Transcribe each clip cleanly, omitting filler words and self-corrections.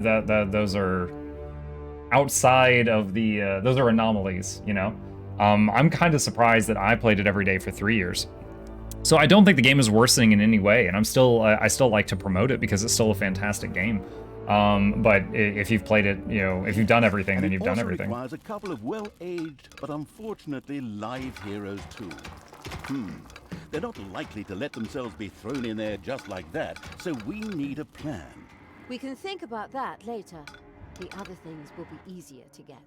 Those are outside of the those are anomalies, you know. I'm kind of surprised that I played it every day for 3 years. So I don't think the game is worsening in any way, and I still like to promote it because it's still a fantastic game. But if you've played it, you know, if you've done everything, then you've done everything. It also requires a couple of well-aged, but unfortunately live heroes too. They're not likely to let themselves be thrown in there just like that, so we need a plan. We can think about that later. The other things will be easier to get.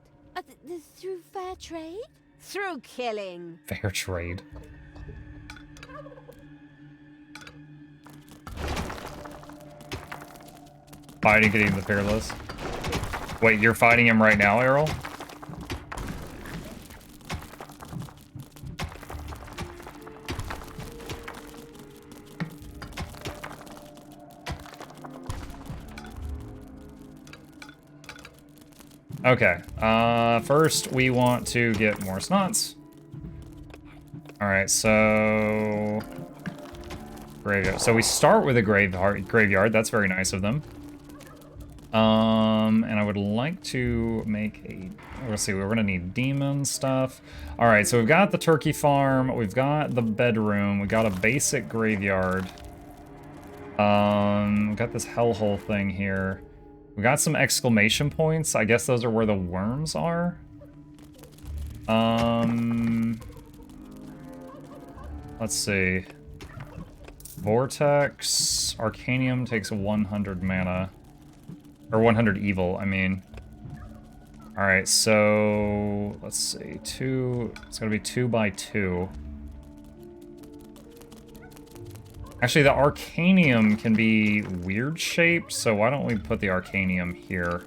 Through fair trade? Through killing. Fair trade. Fighting Gideon the Fearless. Wait, you're fighting him right now, Errol? Okay, first we want to get more snots. Alright, so... Graveyard. So we start with a graveyard. That's very nice of them. And I would like to make a... Let's see, we're gonna need demon stuff. Alright, so we've got the turkey farm, we've got the bedroom, we got a basic graveyard. We've got this hellhole thing here. We got some exclamation points. I guess those are where the worms are. Let's see. Vortex. Arcanium takes 100 mana. Or 100 evil, I mean. Alright, so... Let's see. It's gonna be 2 by 2. Actually, the Arcanium can be weird shaped, so why don't we put the Arcanium here?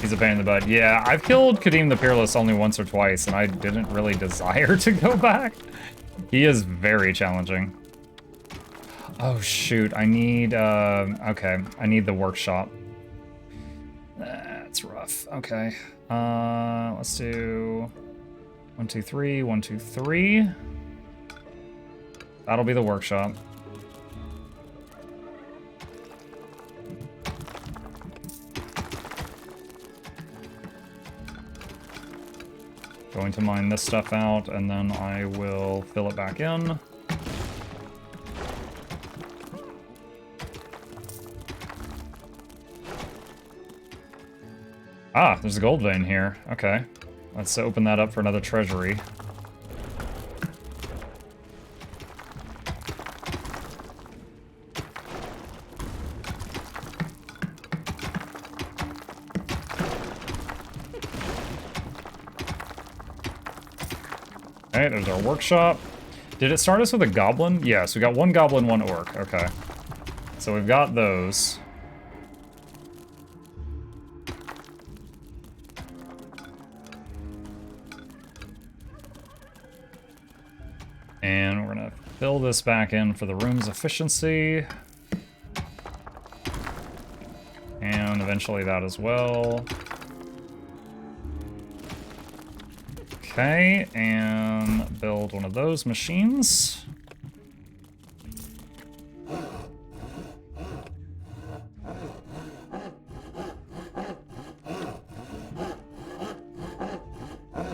He's a pain in the butt. Yeah, I've killed Kadim the Peerless only once or twice, and I didn't really desire to go back. He is very challenging. Oh shoot, I need, okay, I need the workshop. That's rough, okay. Let's do 1, 2, 3, 1, 2, 3. That'll be the workshop. Going to mine this stuff out, and then I will fill it back in. Ah, there's a gold vein here. Okay. Let's open that up for another treasury. Okay, there's our workshop. Did it start us with a goblin? Yes, we got 1 goblin, 1 orc. Okay. So we've got those. And we're gonna fill this back in for the room's efficiency. And eventually that as well. Okay, and build one of those machines.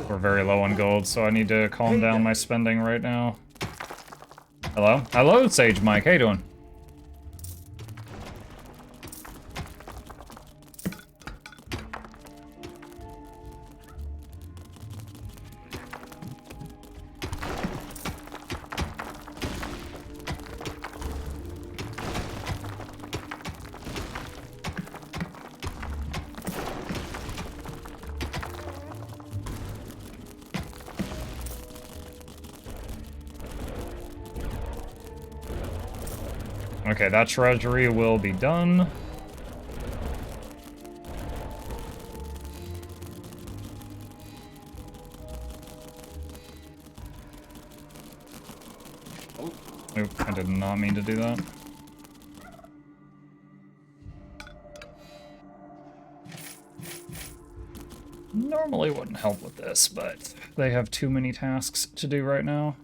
We're very low on gold, so I need to calm down my spending right now. Hello? Hello, Sage Mike. How you doing? Okay, that treasury will be done. Oop, I did not mean to do that. Normally wouldn't help with this, but they have too many tasks to do right now.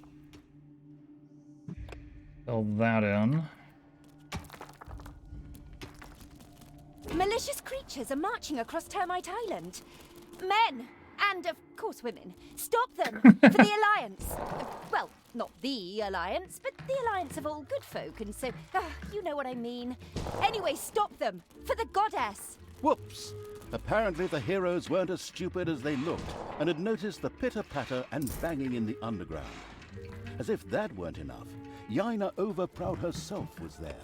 Fill that in. Malicious creatures are marching across Termite Island. Men, and of course women. Stop them, for the Alliance. Well, not the Alliance, but the Alliance of all good folk, and so, you know what I mean. Anyway, stop them, for the goddess. Whoops! Apparently the heroes weren't as stupid as they looked, and had noticed the pitter-patter and banging in the underground. As if that weren't enough, Yaina Overproud herself was there.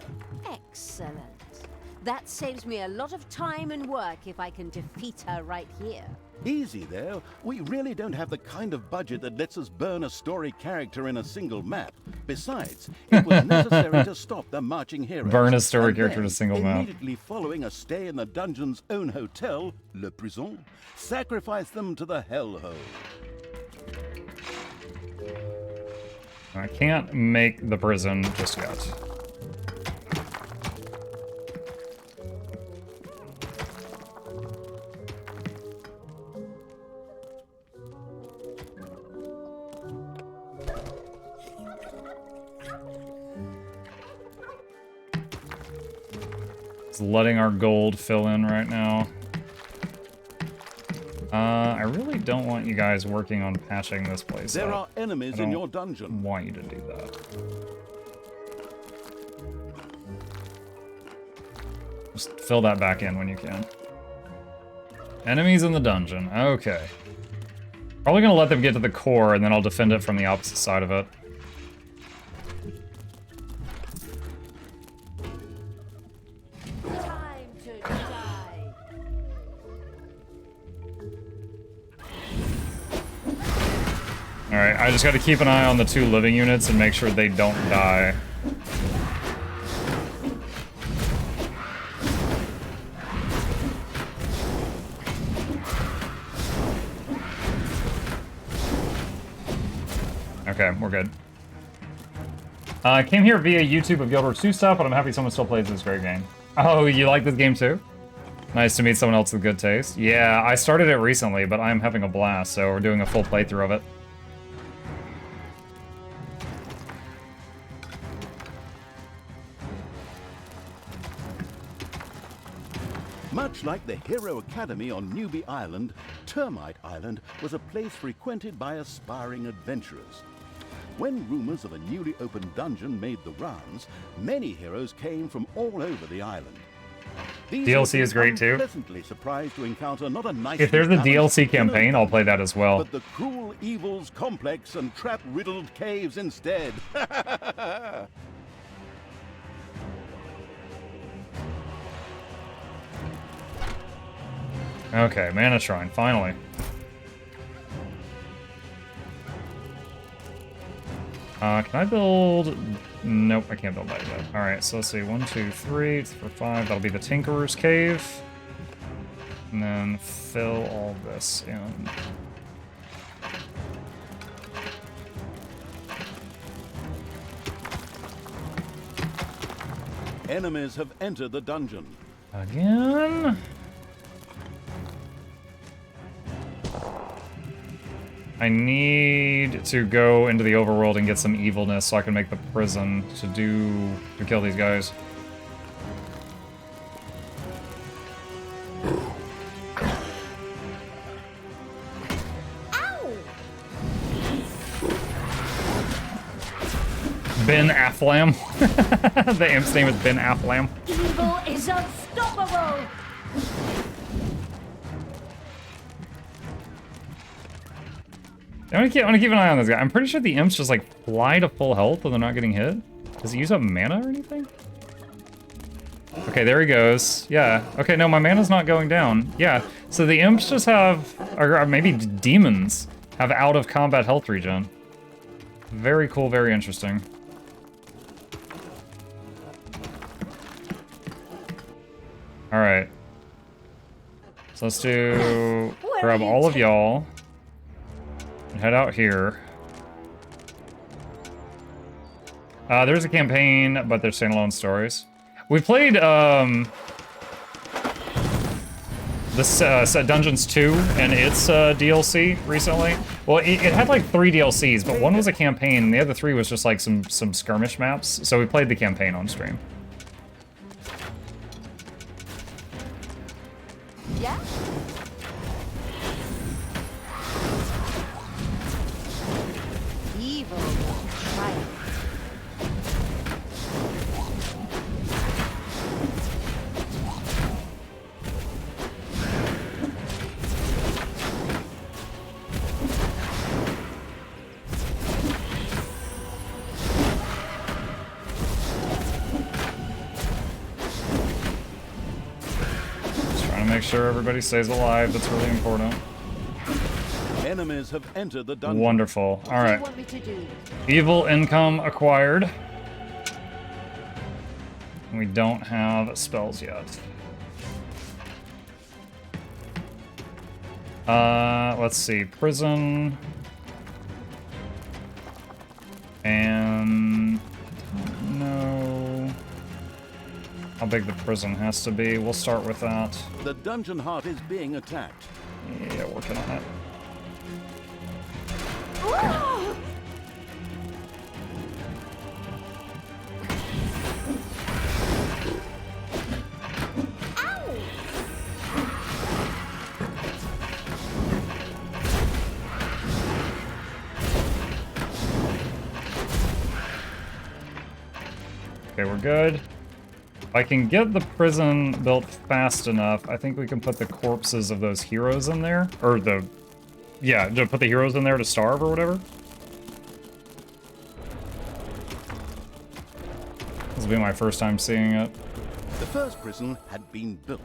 Excellent. That saves me a lot of time and work if I can defeat her right here. Easy there. We really don't have the kind of budget that lets us burn a story character in a single map. Besides, it was necessary to stop the marching heroes. Burn a story And character in a then, single map. Immediately following a stay in the dungeon's own hotel, Le Prison, sacrifice them to the hellhole. I can't make the prison just yet. It's letting our gold fill in right now. I really don't want you guys working on patching this place There up. are enemies in your dungeon. Want you to do that. Just fill that back in when you can. Enemies in the dungeon. Okay. Probably gonna let them get to the core, and then I'll defend it from the opposite side of it. Time to die. Alright, I just gotta keep an eye on the 2 living units and make sure they don't die. Okay, we're good. I came here via YouTube of Guild Wars 2 stuff, but I'm happy someone still plays this great game. Oh, you like this game too? Nice to meet someone else with good taste. Yeah, I started it recently, but I'm having a blast, so we're doing a full playthrough of it. Much like the Hero Academy on Newbie Island, Termite Island was a place frequented by aspiring adventurers. When rumors of a newly opened dungeon made the rounds, many heroes came from all over the island. These DLC is great too. Pleasantly surprised to encounter not a nice If there's a DLC campaign, I'll play that as well. but the cruel evils complex and trap-riddled caves instead. Okay, Mana Shrine, finally. Can I build... Nope, I can't build that yet. Alright, so let's see. 1, 2, 3, 4, 5. That'll be the Tinkerer's Cave. And then fill all this in. Enemies have entered the dungeon. Again? I need to go into the overworld and get some evilness so I can make the prison to kill these guys. Ben Afflam. The imp's name is Ben Afflam. Evil is unstoppable! I want to keep an eye on this guy. I'm pretty sure the imps just like fly to full health when they're not getting hit. Does he use up mana or anything? Okay, there he goes. Yeah. Okay, no, my mana's not going down. Yeah. So the imps just have, or maybe demons have out of combat health regen. Very cool, very interesting. All right. So let's do grab all of y'all and head out here. There's a campaign, but they're standalone stories. We played this Dungeons 2 and its DLC recently. Well, it had like 3 DLCs, but one was a campaign, and the other 3 was just like some skirmish maps. So we played the campaign on stream. Yeah? Evil will triumph. Make sure everybody stays alive. That's really important. Enemies have entered the dungeon. Wonderful. All What do you right. want me to do? Evil income acquired. We don't have spells yet. Let's see. Prison. And no. How big the prison has to be. We'll start with that. The dungeon heart is being attacked. Yeah, working on it. Okay, we're good. If I can get the prison built fast enough, I think we can put the corpses of those heroes in there. Or yeah, to put the heroes in there to starve or whatever. This will be my first time seeing it. The first prison had been built.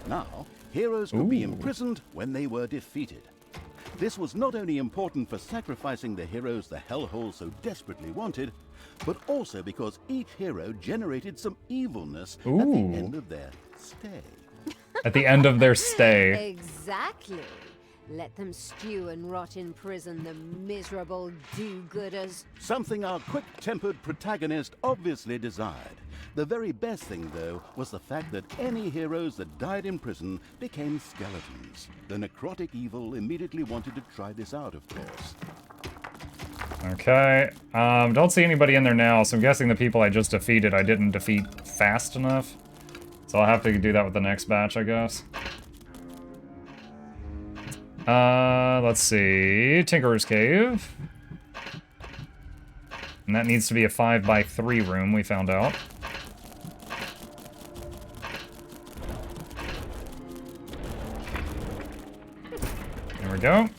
Now, heroes could be imprisoned when they were defeated. This was not only important for sacrificing the heroes the hellhole so desperately wanted, but also because each hero generated some evilness at the end of their stay. At the end of their stay. Exactly. Let them stew and rot in prison, the miserable do-gooders. Something our quick-tempered protagonist obviously desired. The very best thing, though, was the fact that any heroes that died in prison became skeletons. The necrotic evil immediately wanted to try this out, of course. Okay. Don't see anybody in there now, so I'm guessing the people I just defeated I didn't defeat fast enough. So I'll have to do that with the next batch, I guess. Let's see. Tinkerer's Cave. And that needs to be a 5x3 room, we found out. There we go.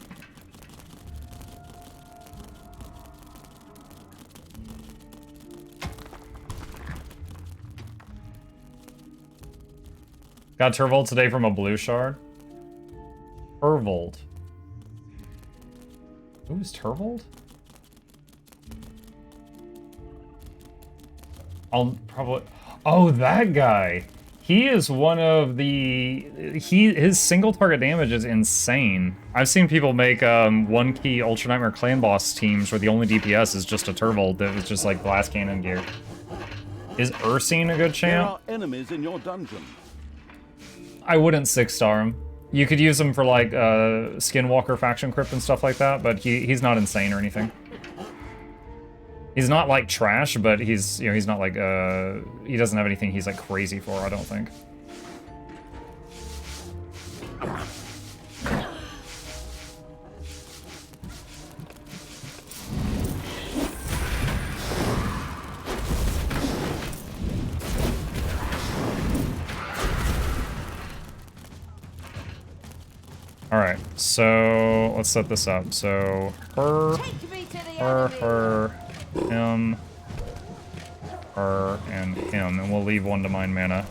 Got Turvold today from a blue shard. Turvold. Who's Turvold? I'll probably... Oh, that guy! He is one of the... His single target damage is insane. I've seen people make one-key Ultra Nightmare Clan Boss teams where the only DPS is just a Turvold that was just like blast cannon gear. Is Ursine a good There champ? are enemies in your dungeon. I wouldn't 6-star him. You could use him for like Skinwalker Faction Crypt and stuff like that, but he's not insane or anything. He's not like trash, but he's he's not like he doesn't have anything he's like crazy for, I don't think. Alright, so let's set this up. So her, him, her, and him, and we'll leave one to mine mana.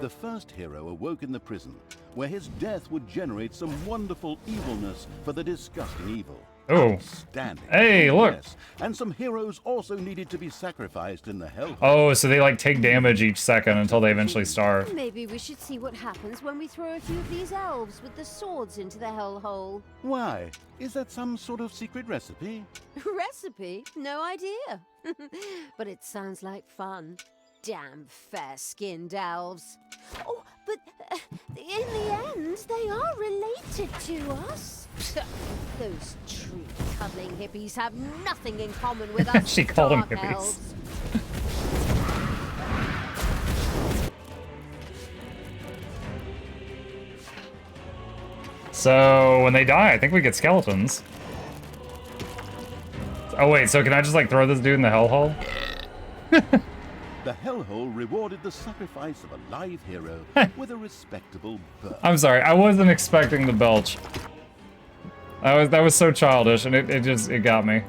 The first hero awoke in the prison, where his death would generate some wonderful evilness for the disgusting evil. Oh. Outstanding. Hey, look. Yes, and some heroes also needed to be sacrificed in the hell. Oh, so they like take damage each second until they eventually starve. Maybe we should see what happens when we throw a few of these elves with the swords into the hellhole. Why? Is that some sort of secret recipe? Recipe? No idea. But it sounds like fun. Damn fair-skinned elves. Oh, but in the end, they are related to us. Those tree-cuddling hippies have nothing in common with us. She called them dark hippies. elves. So when they die, I think we get skeletons. Oh wait, so can I just like throw this dude in the hellhole? The hellhole rewarded the sacrifice of a live hero with a respectable birth. I'm sorry, I wasn't expecting the belch. That was so childish, and it got me.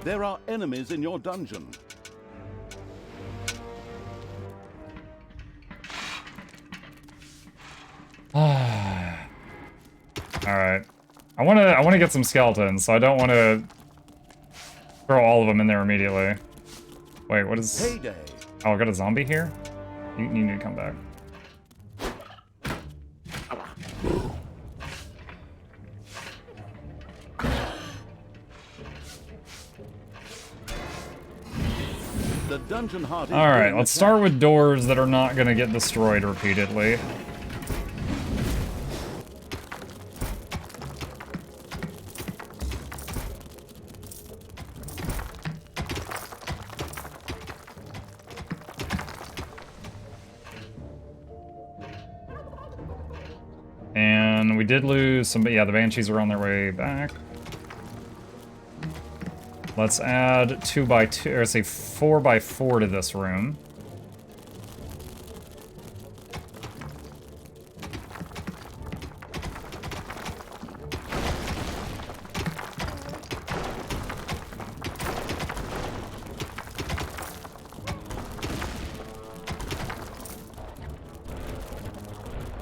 There are enemies in your dungeon. Alright. I wanna get some skeletons, so I don't wanna throw all of them in there immediately. Wait, what is... Heyday. Oh, I got a zombie here? You need to come back. The dungeon heart is Alright, being let's attacked. start with doors that are not gonna get destroyed repeatedly. And we did lose some, yeah, the Banshees are on their way back. Let's add 2x2, or say 4x4 to this room.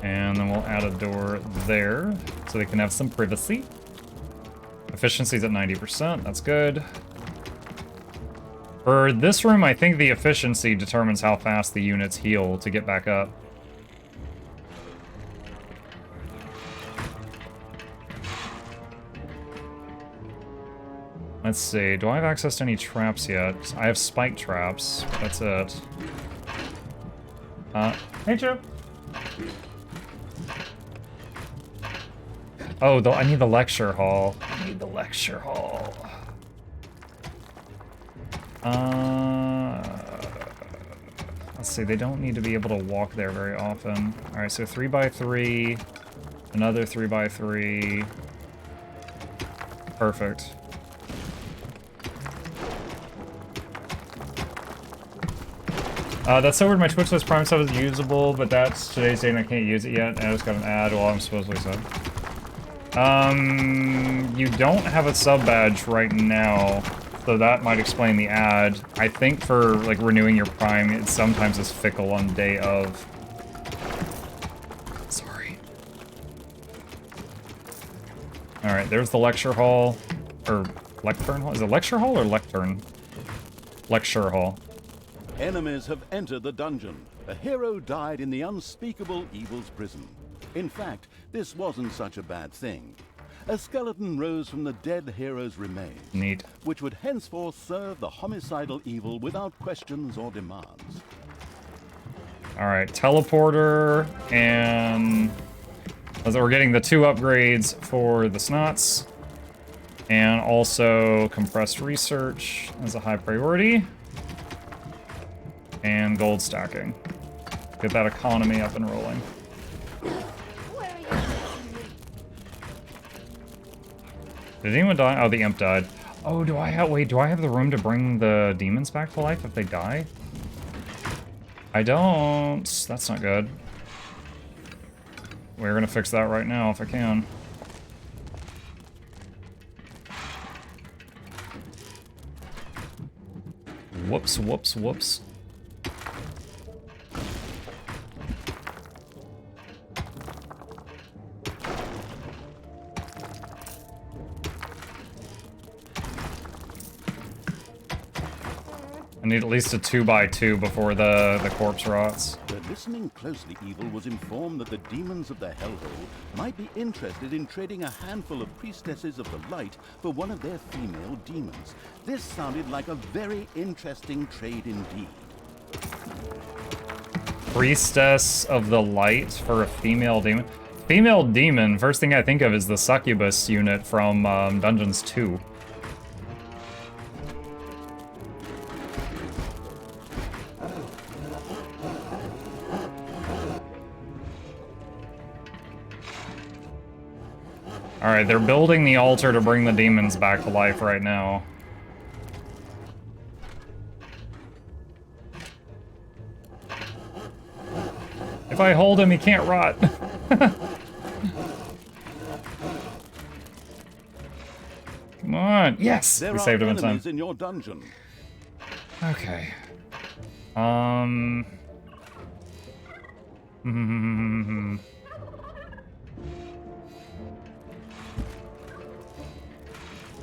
And then we'll add a door there, so they can have some privacy. Efficiency's at 90%, that's good. For this room, I think the efficiency determines how fast the units heal to get back up. Let's see, do I have access to any traps yet? I have spike traps, that's it. Hey Joe. Oh, I need the lecture hall. I need the lecture hall. Let's see, they don't need to be able to walk there very often. Alright, so 3x3, another 3x3. Perfect. That's so weird, my Twitch list Prime stuff is usable, but that's today's date and I can't use it yet, and I just got an ad while I'm supposedly subbed. You don't have a sub badge right now, so that might explain the ad. I think for, like, renewing your Prime, it sometimes is fickle on day of. Sorry. Alright, there's the lecture hall. Or, lectern hall? Is it lecture hall or lectern? Lecture hall. Enemies have entered the dungeon. A hero died in the unspeakable evil's prison. In fact, this wasn't such a bad thing. A skeleton rose from the dead hero's remains, Neat. which would henceforth serve the homicidal evil without questions or demands. Alright, teleporter, and we're getting the 2 upgrades for the snots, and also compressed research as a high priority, and gold stacking. Get that economy up and rolling. Did anyone die? Oh, the imp died. Oh, do I have the room to bring the demons back to life if they die? I don't. That's not good. We're gonna fix that right now if I can. Whoops, whoops, whoops. I need at least a 2x2 before the corpse rots. The listening closely evil was informed that the demons of the hellhole might be interested in trading a handful of priestesses of the light for one of their female demons. This sounded like a very interesting trade indeed. Priestess of the light for a female demon. Female demon, first thing I think of is the succubus unit from Dungeons 2. Alright, they're building the altar to bring the demons back to life right now. If I hold him, he can't rot. Come on. Yes! There We are saved him in time. enemies in your dungeon. Okay.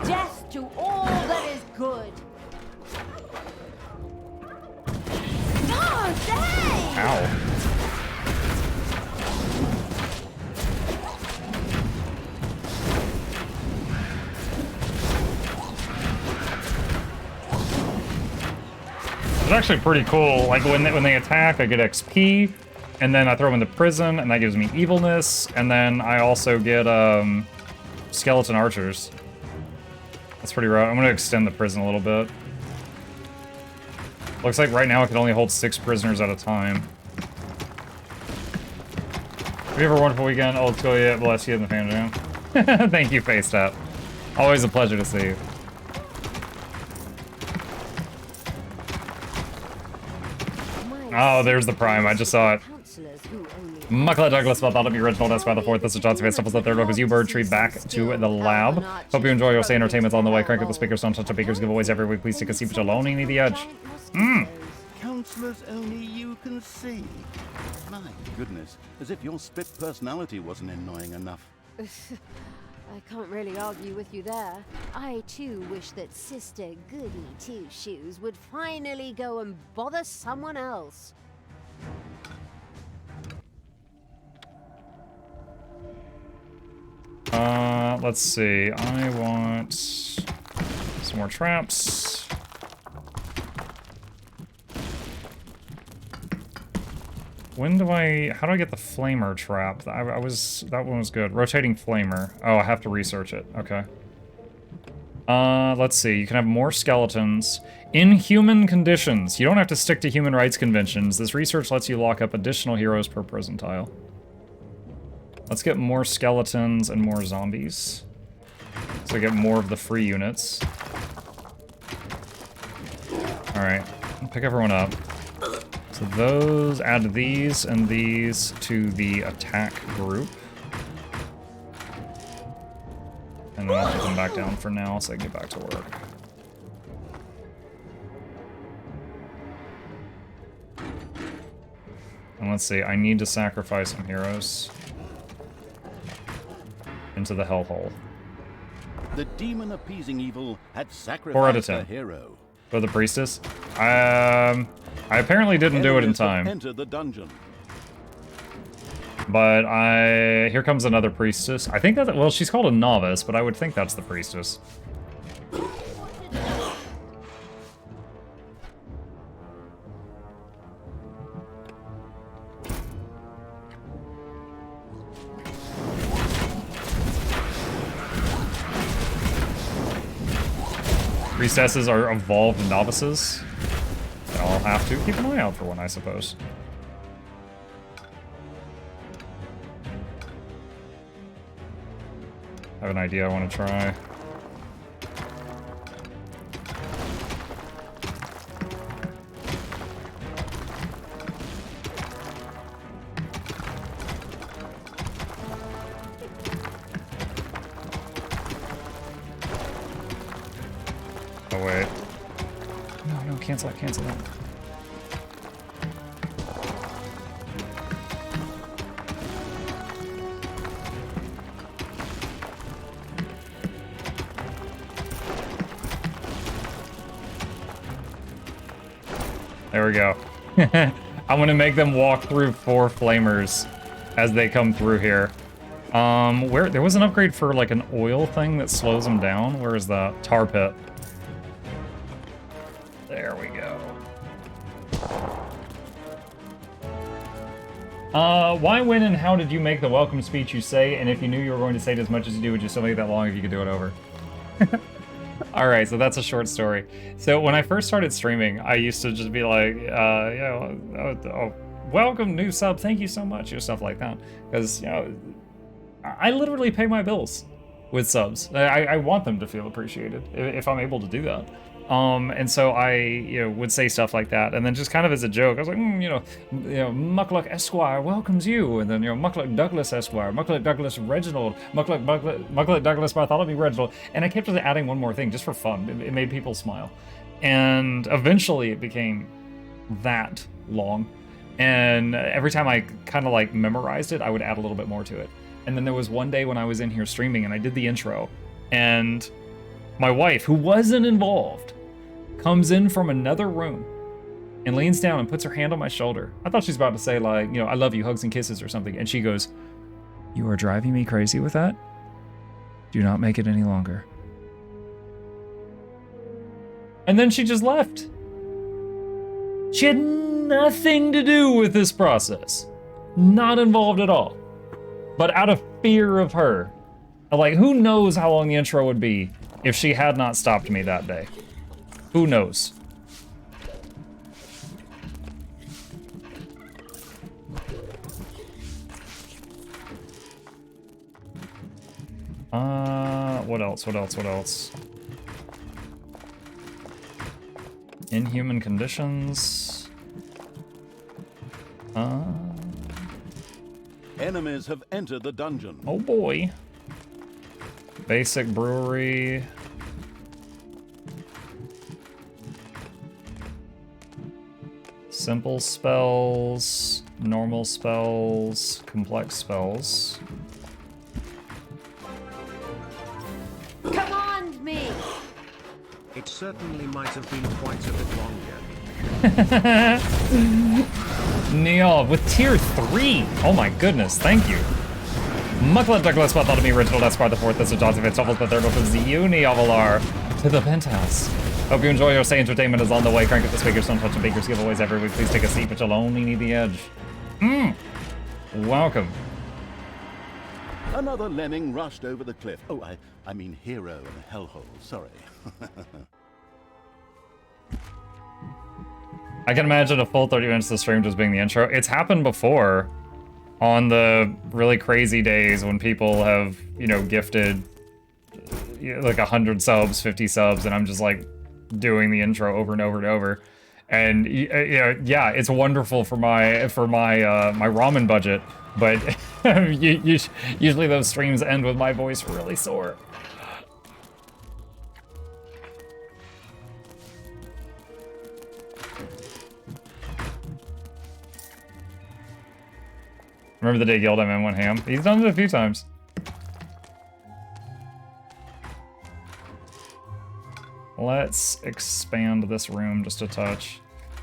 Death to all that is good. Oh, dang! Ow. It's actually pretty cool. Like when they attack, I get XP, and then I throw them into prison, and that gives me evilness, and then I also get skeleton archers. That's pretty rough. I'm gonna extend the prison a little bit. Looks like right now I can only hold 6 prisoners at a time. Have you have a wonderful weekend? Oh, let's go. Yeah, bless you in the fan jam. Thank you, FaceTap. Always a pleasure to see you. Oh, there's the Prime. I just saw it. Mukluk Douglas felt out of the original Death by the 4th. This is Johnson Face. Was the 3rd one because you bird tree back to the lab. Hope you enjoy your stay entertainment's on the way. Crank up the speakers, don't touch the speakers, giveaways every week. Please take a seat, but you're lonely near the edge. Counselors only you can see. My goodness, as if your split personality wasn't annoying enough. I can't really argue with you there. I too wish that Sister Goody Two Shoes would finally go and bother someone else. Let's see. I want some more traps. How do I get the flamer trap? That one was good. Rotating flamer. Oh, I have to research it. Okay. Let's see. You can have more skeletons. In human conditions. You don't have to stick to human rights conventions. This research lets you lock up additional heroes per prison tile. Let's get more skeletons and more zombies. So I get more of the free units. Alright. Pick everyone up. So those, add these and these to the attack group. And then I'll put them back down for now so I can get back to work. And let's see, I need to sacrifice some heroes into the hellhole. The demon appeasing evil had 4 out of sacrificed a 10. hero. For the priestess? I apparently didn't do it in Enemies have time. entered the dungeon. But here comes another priestess. I think that, well, she's called a novice, but I would think that's the priestess. Priestesses are evolved novices. I'll have to keep an eye out for one, I suppose. I have an idea I want to try. Oh wait. No, cancel that, cancel that. There we go. I'm gonna make them walk through 4 flamers as they come through here. Where there was an upgrade for like an oil thing that slows them down. Where is that? Tar pit. There we go. Why, when, and how did you make the welcome speech you say? And if you knew you were going to say it as much as you do, would you still make it that long if you could do it over? Alright, so that's a short story. So when I first started streaming, I used to just be like, welcome, new sub, thank you so much, or stuff like that. Because, you know, I literally pay my bills with subs. I want them to feel appreciated, if I'm able to do that. And so I, would say stuff like that, and then just kind of as a joke, I was like, Mukluk Esquire welcomes you, and then Mukluk Douglas Esquire, Mukluk Douglas Reginald, Mukluk Douglas Bartholomew Reginald, and I kept just adding one more thing just for fun. It made people smile, and eventually it became that long, and every time I kind of like memorized it, I would add a little bit more to it. And then there was one day when I was in here streaming, and I did the intro, and my wife, who wasn't involved, comes in from another room and leans down and puts her hand on my shoulder. I thought she's about to say, like, I love you, hugs and kisses or something. And she goes, "You are driving me crazy with that. Do not make it any longer." And then she just left. She had nothing to do with this process. Not involved at all. But out of fear of her, like, who knows how long the intro would be if she had not stopped me that day. Who knows? What else? Inhuman conditions. Enemies have entered the dungeon. Oh boy. Basic brewery. Simple spells, normal spells, complex spells. Command me! It certainly might have been quite a bit longer. Neil with tier 3. Oh my goodness, thank you. Mukluk Douglas Bartholomew Reginald Esquire the 4th as a Johnson Fitzgerald the 3rd opens the Uni-Avalar to the penthouse. Hope you enjoy your stay. Entertainment is on the way. Crank up the speakers, don't touch the bakers, giveaways every week. Please take a seat, but you'll only need the edge. Welcome. Another lemming rushed over the cliff. Oh, I mean hero in a hellhole, sorry. I can imagine a full 30 minutes of the stream just being the intro. It's happened before on the really crazy days when people have, gifted like 100 subs, 50 subs, and I'm just like doing the intro over and over and over. And yeah, it's wonderful for my my ramen budget, but usually those streams end with my voice really sore. Remember the day Gildaman went ham? He's done it a few times. Let's expand this room just a touch.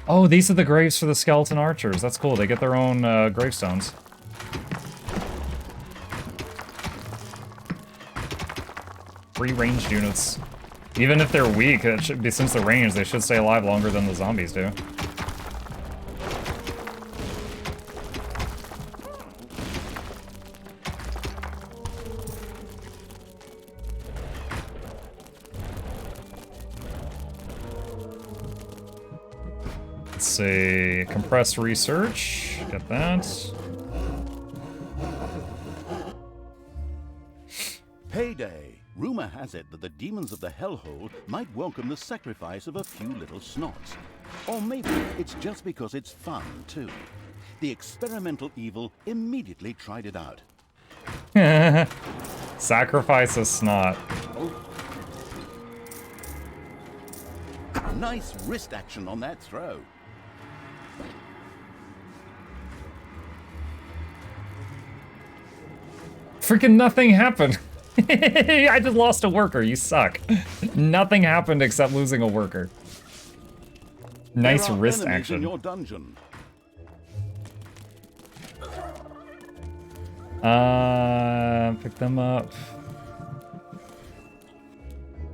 Oh, these are the graves for the skeleton archers. That's cool. They get their own gravestones. Free ranged units. Even if they're weak, it should be, since the range, they should stay alive longer than the zombies do. Let's see, compress research, get that. Payday! Rumor has it that the demons of the hellhole might welcome the sacrifice of a few little snots. Or maybe it's just because it's fun, too. The experimental evil immediately tried it out. Sacrifice a snot. Nice wrist action on that throw. Freaking nothing happened. I just lost a worker, you suck. Nothing happened except losing a worker. Nice There are wrist enemies action. in your dungeon. Pick them up.